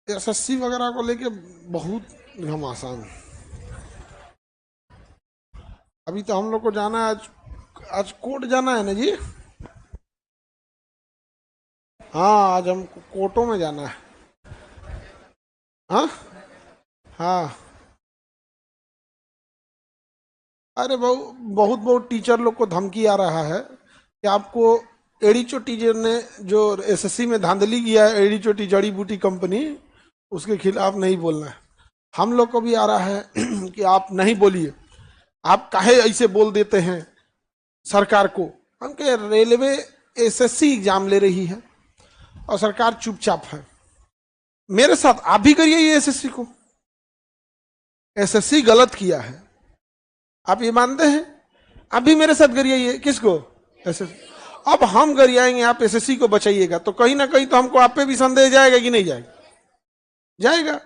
SSC वगैरह को लेके बहुत घमासान। अभी तो हम लोग को जाना है आज। आज कोर्ट जाना है ना जी। हाँ, आज हमको कोर्टों में जाना है। हाँ। हाँ। अरे बहुत बहुत टीचर लोग को धमकी आ रहा है कि आपको एड़ी चोटी जी ने जो एसएससी में धांधली किया है, एड़ी चोटी जड़ी बूटी कंपनी, उसके खिलाफ नहीं बोलना है। हम लोग को भी आ रहा है कि आप नहीं बोलिए, आप काहे ऐसे बोल देते हैं सरकार को। हम कहे रेलवे एसएससी एग्जाम ले रही है और सरकार चुपचाप है। मेरे साथ आप भी करिए ये एसएससी को। एसएससी गलत किया है, आप ये मानते हैं? आप भी मेरे साथ करिए ये। किसको? एसएससी। अब हम गरियाएंगे, आप एसएससी को बचाइएगा, तो कहीं ना कहीं तो हमको आप पे भी संदेह जाएगा कि नहीं जाएगा? जाएगा।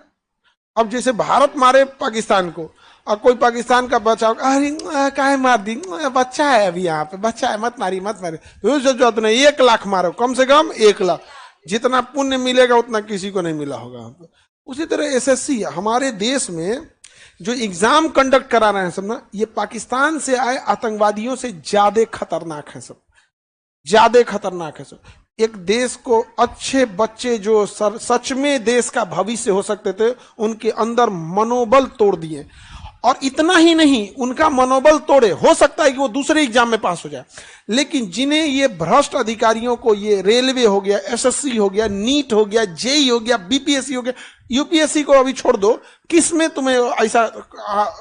अब जैसे भारत मारे पाकिस्तान को और कोई पाकिस्तान का बचाव, अरे काहे मार दी, बच्चा है अभी यहाँ पे, बच्चा है, मत मारी मत मारी। तो सोचो अपने 1 लाख मारो, कम से कम 1 लाख। जितना पुण्य मिलेगा उतना किसी को नहीं मिला होगा। उसी तरह एसएससी हमारे देश में जो एग्जाम कंडक्ट करा रहे हैं सब ना, ये पाकिस्तान से आए आतंकवादियों से ज्यादा खतरनाक है सब, ज्यादा खतरनाक है सब। एक देश को अच्छे बच्चे जो सच में देश का भविष्य हो सकते थे, उनके अंदर मनोबल तोड़ दिए। और इतना ही नहीं, उनका मनोबल तोड़े, हो सकता है कि वो दूसरे एग्जाम में पास हो जाए, लेकिन जिन्हें ये भ्रष्ट अधिकारियों को, ये रेलवे हो गया, एसएससी हो गया, नीट हो गया, जेई हो गया, बीपीएससी हो गया, यूपीएससी को अभी छोड़ दो, किसमें तुम्हें ऐसा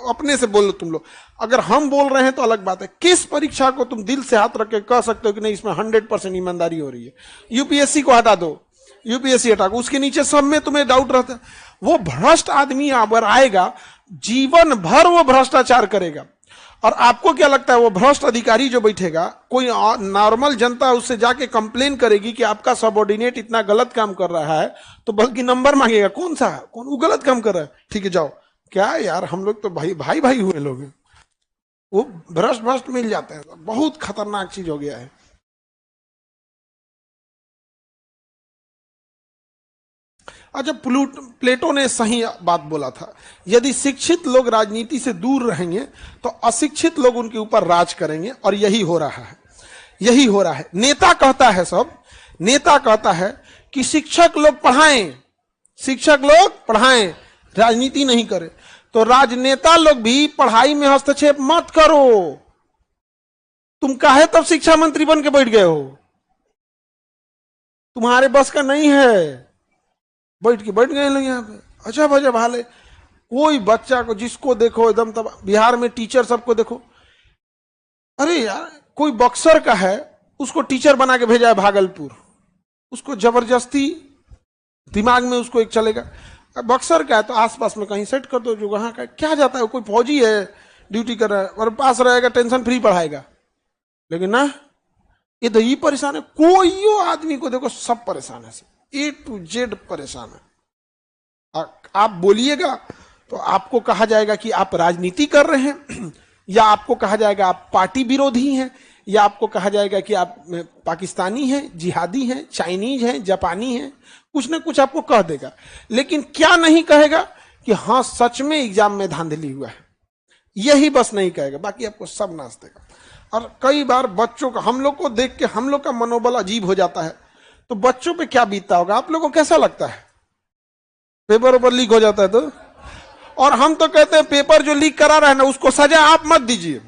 अपने से बोलो तुम लोग। अगर हम बोल रहे हैं तो अलग बात है, किस परीक्षा को तुम दिल से हाथ रख के कह सकते हो कि नहीं इसमें 100% ईमानदारी हो रही है? यूपीएससी को हटा दो, यूपीएससी हटा दो, उसके नीचे सब में तुम्हें डाउट रहता है। वो भ्रष्ट आदमी अगर आएगा, जीवन भर वो भ्रष्टाचार करेगा। और आपको क्या लगता है, वो भ्रष्ट अधिकारी जो बैठेगा, कोई नॉर्मल जनता उससे जाके कंप्लेन करेगी कि आपका सबऑर्डिनेट इतना गलत काम कर रहा है, तो बल्कि नंबर मांगेगा, कौन सा, कौन वो गलत काम कर रहा है, ठीक है जाओ। क्या यार, हम लोग तो भाई भाई भाई हुए लोग हैं। वो भ्रष्ट भ्रष्ट मिल जाते हैं, बहुत खतरनाक चीज हो गया है। अच्छा, प्लेटो ने सही बात बोला था, यदि शिक्षित लोग राजनीति से दूर रहेंगे तो अशिक्षित लोग उनके ऊपर राज करेंगे, और यही हो रहा है, यही हो रहा है। नेता कहता है, सब नेता कहता है कि शिक्षक लोग पढ़ाएं, शिक्षक लोग पढ़ाएं, राजनीति नहीं करें। तो राजनेता लोग भी पढ़ाई में हस्तक्षेप मत करो। तुम काहे तब शिक्षा मंत्री बन के बैठ गए हो? तुम्हारे बस का नहीं है, बैठ गए लोग यहाँ पे अजब अजब हाल है। कोई बच्चा को जिसको देखो एकदम, तब बिहार में टीचर सबको देखो, अरे यार कोई बक्सर का है, उसको टीचर बना के भेजा है भागलपुर, उसको जबरदस्ती दिमाग में उसको एक चलेगा, बक्सर का है तो आसपास में कहीं सेट कर दो, जो वहां का क्या जाता है, कोई फौजी है ड्यूटी कर रहा है और पास रहेगा, टेंशन फ्री पढ़ाएगा। लेकिन ना, ये तो ये परेशान है, कोई आदमी को देखो सब परेशान है, सब A to Z परेशान है। आप बोलिएगा तो आपको कहा जाएगा कि आप राजनीति कर रहे हैं, या आपको कहा जाएगा आप पार्टी विरोधी हैं, या आपको कहा जाएगा कि आप पाकिस्तानी हैं, जिहादी हैं, चाइनीज हैं, जापानी हैं, कुछ ना कुछ आपको कह देगा। लेकिन क्या नहीं कहेगा कि हाँ सच में एग्जाम में धांधली हुआ है, यही बस नहीं कहेगा, बाकी आपको सब नाच देगा। और कई बार बच्चों का, हम लोग को देख के हम लोग का मनोबल अजीब हो जाता है, तो बच्चों पे क्या बीतता होगा, आप लोगों को कैसा लगता है? पेपर ऊपर लीक हो जाता है तो, और हम तो कहते हैं पेपर जो लीक करा रहा है ना, उसको सजा आप मत दीजिए,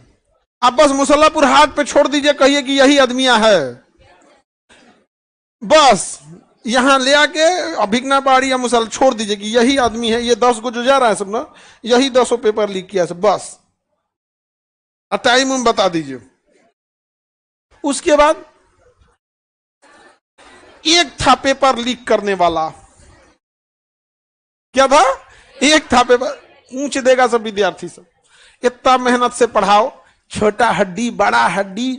आप बस मुसल्लापुर हाट पे छोड़ दीजिए, कहिए कि यही आदमिया है, बस यहां ले आके अभिज्ञा पहाड़ी या मुसल छोड़ दीजिए कि यही आदमी है, ये 10 को जो जा रहा है सब ना, यही 10 पेपर लीक किया सब, बस टाइम हम बता दीजिए। उसके बाद एक था पेपर लीक करने वाला, क्या था? एक था पेपर, पूछ देगा सब विद्यार्थी सब, इतना मेहनत से पढ़ाओ, छोटा हड्डी बड़ा हड्डी,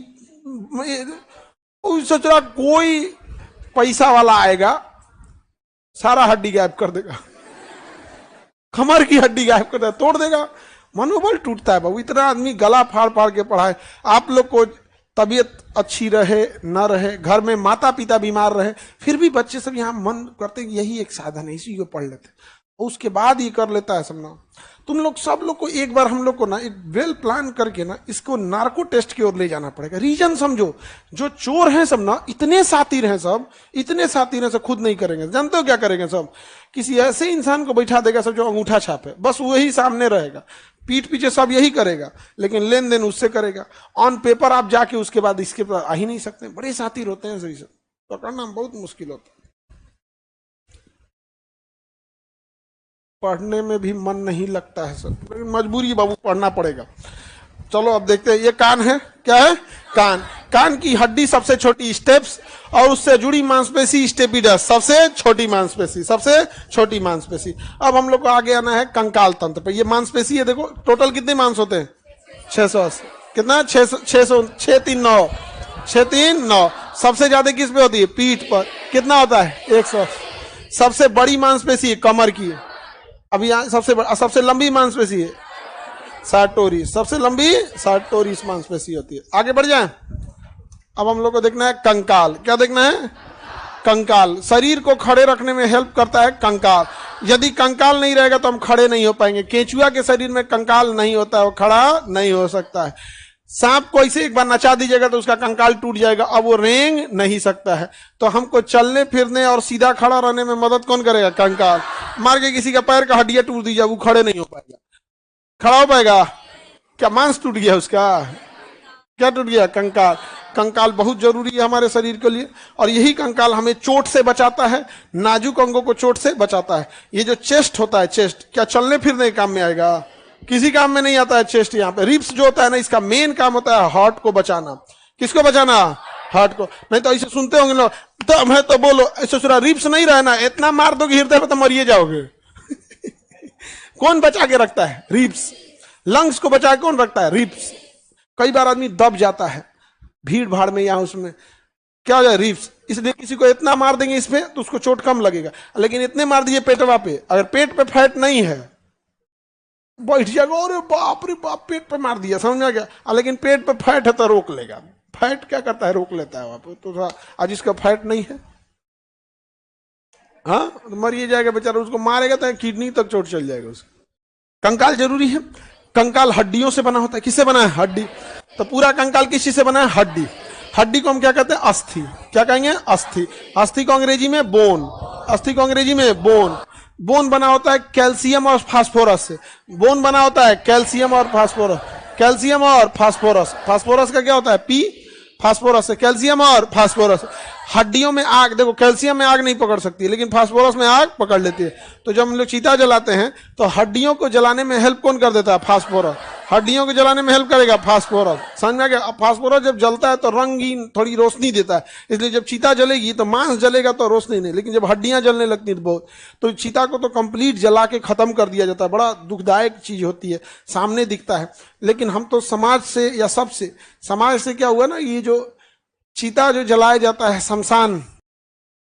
सोच रहा कोई पैसा वाला आएगा सारा हड्डी गायब कर देगा, कमर की हड्डी गायब कर देगा, तोड़ देगा। मनोबल टूटता है बाबू, इतना आदमी गला फाड़ फाड़ के पढ़ाए। आप लोग को तबीयत अच्छी रहे न रहे, घर में माता पिता बीमार रहे, फिर भी बच्चे सब यहाँ मन करते यही एक साधन है, इसी को पढ़ लेते, उसके बाद ये कर लेता है सब ना। तुम लोग सब लोग को एक बार हम लोग को ना एक वेल प्लान करके ना इसको नार्को टेस्ट की ओर ले जाना पड़ेगा। रीजन समझो, जो चोर हैं सब ना इतने सातिर हैं, सब इतने सातिर हैं, सब खुद नहीं करेंगे। जानते हो क्या करेंगे? सब किसी ऐसे इंसान को बैठा देगा सब जो अंगूठा छापे, बस वही सामने रहेगा, पीठ पीछे सब यही करेगा, लेकिन लेन देन उससे करेगा। ऑन पेपर आप जाके उसके बाद इसके पर आ ही नहीं सकते, बड़े सातिर होते हैं, सही से पकड़ना बहुत मुश्किल होता है। पढ़ने में भी मन नहीं लगता है सब, लेकिन मजबूरी बाबू पढ़ना पड़ेगा। चलो अब देखते हैं, ये कान है, क्या है? कान। कान की हड्डी सबसे छोटी स्टेप्स और उससे जुड़ी मांसपेशी स्टेपिडस, सबसे छोटी मांसपेशी, सबसे छोटी मांसपेशी। अब हम लोग को आगे आना है कंकाल तंत्र पे। ये मांसपेशी है, देखो टोटल कितने मांस होते हैं? 680। कितना? 600, 639, 639। सबसे ज्यादा किस पे होती है? पीठ पर। कितना होता है? 100। सबसे बड़ी मांसपेशी कमर की है। अभी यहाँ सबसे लंबी मांसपेशी है सार्टोरियस, सबसे लंबी सार्टोरियस मांसपेशी होती है। आगे बढ़ जाए, अब हम लोग को देखना है कंकाल। क्या देखना है? कंकाल। शरीर को खड़े रखने में हेल्प करता है कंकाल। यदि कंकाल नहीं रहेगा तो हम खड़े नहीं हो पाएंगे। केंचुआ के शरीर में कंकाल नहीं होता है, वो खड़ा नहीं हो सकता है। सांप को इसे एक बार नचा दीजिएगा तो उसका कंकाल टूट जाएगा, अब वो रेंग नहीं सकता है। तो हमको चलने फिरने और सीधा खड़ा रहने में मदद कौन करेगा? कंकाल। मार के किसी का पैर का हड्डियां टूट दीजिए, वो खड़े नहीं हो पाएगा। खड़ा हो पाएगा? क्या मांस टूट गया उसका? क्या टूट गया? कंकाल। कंकाल बहुत जरूरी है हमारे शरीर के लिए, और यही कंकाल हमें चोट से बचाता है, नाजुक अंगों को चोट से बचाता है। ये जो चेस्ट होता है, चेस्ट क्या चलने फिरने के काम में आएगा? किसी काम में नहीं आता है चेस्ट। यहाँ पे रिब्स जो होता है ना, इसका मेन काम होता है हार्ट को बचाना। किसको बचाना? हार्ट को। नहीं तो ऐसे सुनते होंगे लोग, तो मैं तो बोलो ऐसे सुना, रिब्स नहीं रहना, इतना मार दोगे हृदय पे तो मरिए जाओगे। कौन बचा के रखता है? रिब्स। लंग्स को बचा के कौन रखता है? रिब्स। कई बार आदमी दब जाता है भीड़ भाड़ में, यहाँ उसमें क्या हो जाए? रिब्स। इसलिए किसी को इतना मार देंगे इस पे तो उसको चोट कम लगेगा, लेकिन इतने मार दीजिए पेटवा पे, अगर पेट पे फैट नहीं है बैठ जाएगा, अरे बाप रे बाप, पेट पे मार दिया, समझ में गया। लेकिन पेट पे फैट है तो रोक लेगा। फैट क्या करता है? रोक लेता है वहां पे। तो आज इसका फैट नहीं है, हाँ तो मरिए जाएगा बेचारा। उसको मारेगा तो किडनी तक चोट चल जाएगा उसका। कंकाल जरूरी है। कंकाल हड्डियों से बना होता है। किससे बना है? हड्डी। तो पूरा कंकाल किस चीज से बना है? हड्डी। हड्डी को हम क्या कहते हैं? अस्थि। क्या कहेंगे? अस्थि। अस्थि को अंग्रेजी में बोन। अस्थि को अंग्रेजी में बोन। बोन बना होता है कैल्शियम और फास्फोरस से। बोन बना होता है कैल्शियम और फास्फोरस। कैल्शियम और फास्फोरस। फास्फोरस का क्या होता है? पी। फास्फोरस से कैल्शियम और फास्फोरस। हड्डियों में आग, देखो कैल्शियम में आग नहीं पकड़ सकती है, लेकिन फास्फोरस में आग पकड़ लेती है। तो जब हम लोग चीता जलाते हैं तो हड्डियों को जलाने में हेल्प कौन कर देता है? फास्फोरस। हड्डियों को जलाने में हेल्प करेगा फास्फोरस। समझ में आ गया? फास्फोरस जब जलता है तो रंगीन थोड़ी रोशनी देता है, इसलिए जब चीता जलेगी तो मांस जलेगा तो रोशनी नहीं, लेकिन जब हड्डियां जलने लगती है बहुत, तो चीता को तो कंप्लीट जला के खत्म कर दिया जाता है। बड़ा दुखदायक चीज होती है, सामने दिखता है। लेकिन हम तो समाज से या सबसे, समाज से क्या हुआ ना, ये जो चीता जो जलाया जाता है शमशान